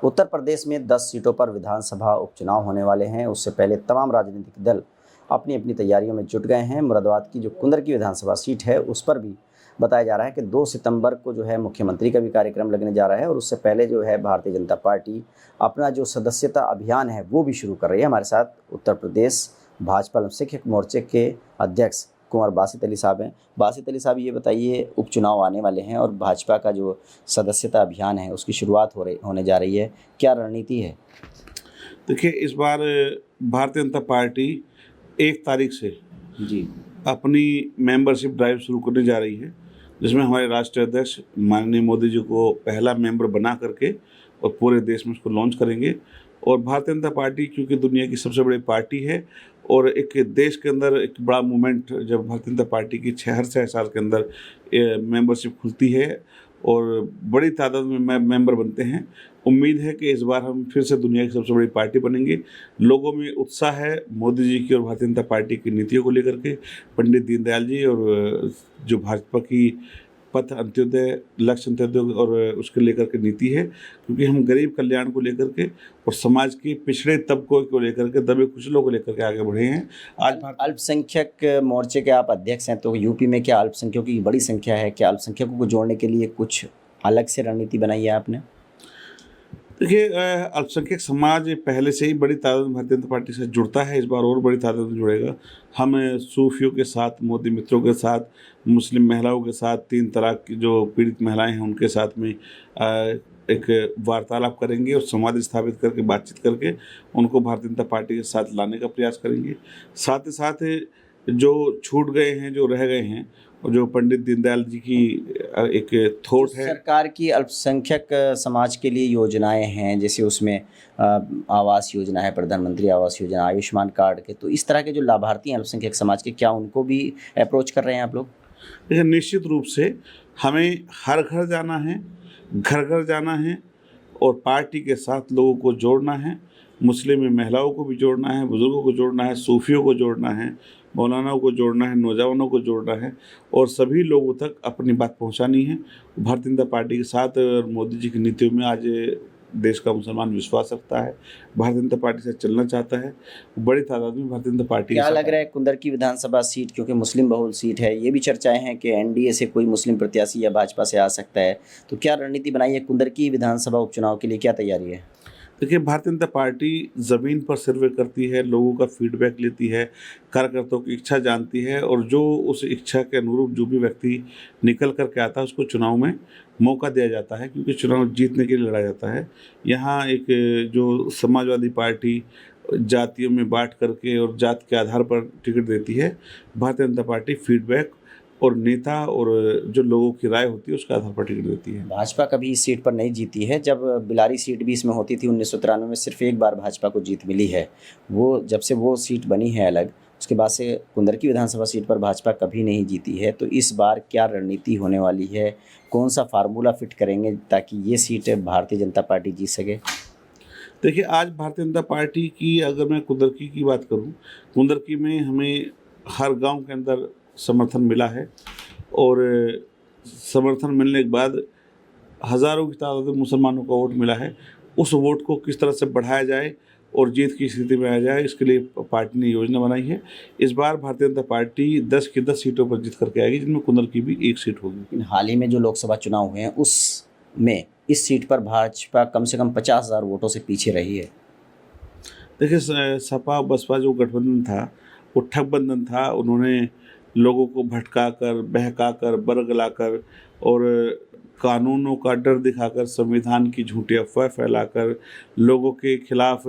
उत्तर प्रदेश में 10 सीटों पर विधानसभा उपचुनाव होने वाले हैं। उससे पहले तमाम राजनीतिक दल अपनी अपनी तैयारियों में जुट गए हैं। मुरादाबाद की जो कुंदरकी विधानसभा सीट है उस पर भी बताया जा रहा है कि 2 सितंबर को जो है मुख्यमंत्री का भी कार्यक्रम लगने जा रहा है और उससे पहले जो है भारतीय जनता पार्टी अपना जो सदस्यता अभियान है वो भी शुरू कर रही है। हमारे साथ उत्तर प्रदेश भाजपा अल्पसंख्यक मोर्चे के अध्यक्ष कुंवर बासित अली साहब हैं। बासित अली साहब, ये बताइए, उपचुनाव आने वाले हैं और भाजपा का जो सदस्यता अभियान है उसकी शुरुआत होने जा रही है, क्या रणनीति है? देखिए, इस बार भारतीय जनता पार्टी 1 तारीख से जी अपनी मेंबरशिप ड्राइव शुरू करने जा रही है, जिसमें हमारे राष्ट्रीय अध्यक्ष माननीय मोदी जी को पहला मेंबर बना करके और पूरे देश में उसको लॉन्च करेंगे। और भारतीय जनता पार्टी क्योंकि दुनिया की सबसे बड़ी पार्टी है और एक देश के अंदर एक बड़ा मूवमेंट, जब भारतीय जनता पार्टी की हर 6 साल के अंदर मेंबरशिप खुलती है और बड़ी तादाद में मेंबर बनते हैं, उम्मीद है कि इस बार हम फिर से दुनिया की सबसे बड़ी पार्टी बनेंगे। लोगों में उत्साह है मोदी जी की और भारतीय जनता पार्टी की नीतियों को लेकर के। पंडित दीनदयाल जी और जो भाजपा की पथ अंत्योदय, लक्ष्य अंत्योदय और उसके लेकर के नीति है, क्योंकि हम गरीब कल्याण को लेकर के और समाज के पिछड़े तबकों को लेकर के, दबे कुचलों को लेकर के आगे बढ़े हैं। आज अल्पसंख्यक मोर्चे के आप अध्यक्ष हैं, तो यूपी में क्या अल्पसंख्यकों की बड़ी संख्या है? क्या अल्पसंख्यकों को जोड़ने के लिए कुछ अलग से रणनीति बनाई है आपने? देखिए, अल्पसंख्यक समाज पहले से ही बड़ी तादाद में भारतीय जनता पार्टी से जुड़ता है, इस बार और बड़ी तादाद में जुड़ेगा। हम सूफियों के साथ, मोदी मित्रों के साथ, मुस्लिम महिलाओं के साथ, 3 तलाक की जो पीड़ित महिलाएं हैं उनके साथ में एक वार्तालाप करेंगे और संवाद स्थापित करके, बातचीत करके उनको भारतीय जनता पार्टी के साथ लाने का प्रयास करेंगे। साथ ही साथ जो छूट गए हैं, जो रह गए हैं, और जो पंडित दीनदयाल जी की एक थॉट है, सरकार की अल्पसंख्यक समाज के लिए योजनाएं हैं, जैसे उसमें आवास योजना है, प्रधानमंत्री आवास योजना, आयुष्मान कार्ड के, तो इस तरह के जो लाभार्थी हैं अल्पसंख्यक समाज के, क्या उनको भी अप्रोच कर रहे हैं आप लोग? लेकिन निश्चित रूप से हमें हर घर जाना है, घर घर जाना है और पार्टी के साथ लोगों को जोड़ना है। मुस्लिम महिलाओं को भी जोड़ना है, बुजुर्गों को जोड़ना है, सूफियों को जोड़ना है, मौलानाओं को जोड़ना है, नौजवानों को जोड़ना है और सभी लोगों तक अपनी बात पहुंचानी है। भारतीय जनता पार्टी के साथ और मोदी जी की नीतियों में आज देश का मुसलमान विश्वास रखता है, भारतीय जनता पार्टी से चलना चाहता है। बड़ी तादाद में भारतीय जनता पार्टी क्या लग रहा है कुंदरकी विधानसभा सीट, क्योंकि मुस्लिम बहुल सीट है, ये भी चर्चाएं हैं कि एनडीए से कोई मुस्लिम प्रत्याशी या भाजपा से आ सकता है, तो क्या रणनीति बनाई है कुंदरकी विधानसभा उपचुनाव के लिए, क्या तैयारी है? देखिए, भारतीय जनता पार्टी ज़मीन पर सर्वे करती है, लोगों का फीडबैक लेती है, कार्यकर्ताओं की इच्छा जानती है और जो उस इच्छा के अनुरूप जो भी व्यक्ति निकल कर के आता है उसको चुनाव में मौका दिया जाता है, क्योंकि चुनाव जीतने के लिए लड़ा जाता है। यहाँ एक जो समाजवादी पार्टी जातियों में बांट करके और जात के आधार पर टिकट देती है, भारतीय जनता पार्टी फीडबैक और नेता और जो लोगों की राय होती है उसके आधार पर टिकट देती है। भाजपा कभी इस सीट पर नहीं जीती है। जब बिलारी सीट भी इसमें होती थी 1993 में, सिर्फ एक बार भाजपा को जीत मिली है। वो जब से वो सीट बनी है अलग, उसके बाद से कुंदरकी विधानसभा सीट पर भाजपा कभी नहीं जीती है। तो इस बार क्या रणनीति होने वाली है, कौन सा फार्मूला फिट करेंगे ताकि ये सीट भारतीय जनता पार्टी जीत सके? देखिए, आज भारतीय जनता पार्टी की अगर मैं कुंदरकी की बात करूं, कुंदरकी में हमें हर गांव के अंदर समर्थन मिला है और समर्थन मिलने के बाद हज़ारों की तादाद में मुसलमानों का वोट मिला है। उस वोट को किस तरह से बढ़ाया जाए और जीत की स्थिति में आ जाए, इसके लिए पार्टी ने योजना बनाई है। इस बार भारतीय जनता पार्टी 10 की 10 सीटों पर जीत करके आएगी, जिनमें कुंदरकी भी 1 सीट होगी। हाल ही में जो लोकसभा चुनाव हुए हैं उसमें इस सीट पर भाजपा कम से कम 50,000 वोटों से पीछे रही है। देखिए, सपा बसपा जो गठबंधन था वो ठगबंधन था। उन्होंने लोगों को भटका कर, बहका कर, बरगला कर और कानूनों का डर दिखाकर, संविधान की झूठी अफवाह फैलाकर लोगों के खिलाफ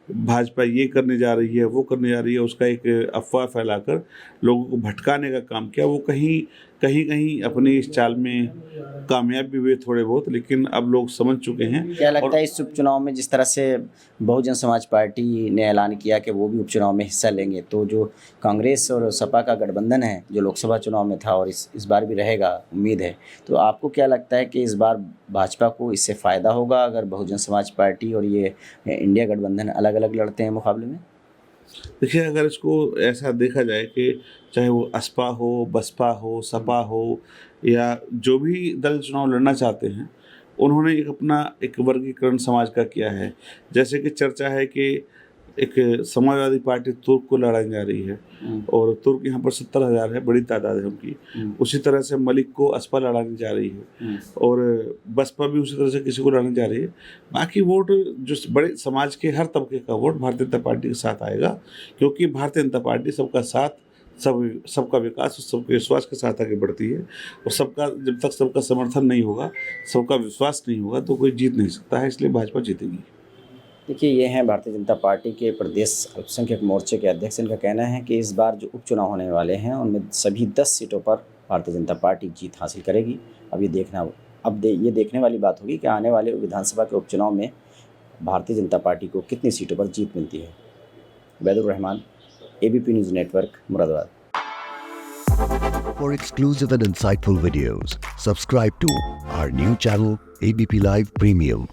भाजपा ये करने जा रही है, वो करने जा रही है, उसका एक अफवाह फैलाकर लोगों को भटकाने का काम किया। वो कहीं कहीं अपनी इस चाल में कामयाब भी हुए थोड़े बहुत, लेकिन अब लोग समझ चुके हैं। क्या लगता है इस उपचुनाव में, जिस तरह से बहुजन समाज पार्टी ने ऐलान किया कि वो भी उपचुनाव में हिस्सा लेंगे, तो जो कांग्रेस और सपा का गठबंधन है जो लोकसभा चुनाव में था और इस बार भी रहेगा, उम्मीद है, तो आपको क्या लगता है कि इस बार भाजपा को इससे फ़ायदा होगा अगर बहुजन समाज पार्टी और ये इंडिया गठबंधन अलग अलग लड़ते हैं मुकाबले में? देखिए, अगर इसको ऐसा देखा जाए कि चाहे वो असपा हो, बसपा हो, सपा हो या जो भी दल चुनाव लड़ना चाहते हैं, उन्होंने एक अपना एक वर्गीकरण समाज का किया है। जैसे कि चर्चा है कि एक समाजवादी पार्टी तुर्क को लड़ाने जा रही है और तुर्क यहाँ पर 70,000 है, बड़ी तादाद है उनकी। उसी तरह से मलिक को असपा लड़ाने जा रही है और बसपा भी उसी तरह से किसी को लड़ाने जा रही है। बाकी वोट जो बड़े समाज के हर तबके का वोट भारतीय जनता पार्टी के साथ आएगा, क्योंकि भारतीय जनता पार्टी सबका साथ, सबका विकास और सबके विश्वास के साथ आगे बढ़ती है। और जब तक सबका समर्थन नहीं होगा, सबका विश्वास नहीं होगा, तो कोई जीत नहीं सकता है। इसलिए भाजपा जीतेगी। देखिए, ये हैं भारतीय जनता पार्टी के प्रदेश अल्पसंख्यक मोर्चे के अध्यक्ष। इनका कहना है कि इस बार जो उपचुनाव होने वाले हैं उनमें सभी 10 सीटों पर भारतीय जनता पार्टी जीत हासिल करेगी। अब ये देखने वाली बात होगी कि आने वाले विधानसभा के उपचुनाव में भारतीय जनता पार्टी को कितनी सीटों पर जीत मिलती है। Baidur Rahman, ABP news network, Moradabad. For exclusive and insightful videos, subscribe to our new channel ABP Live Premium.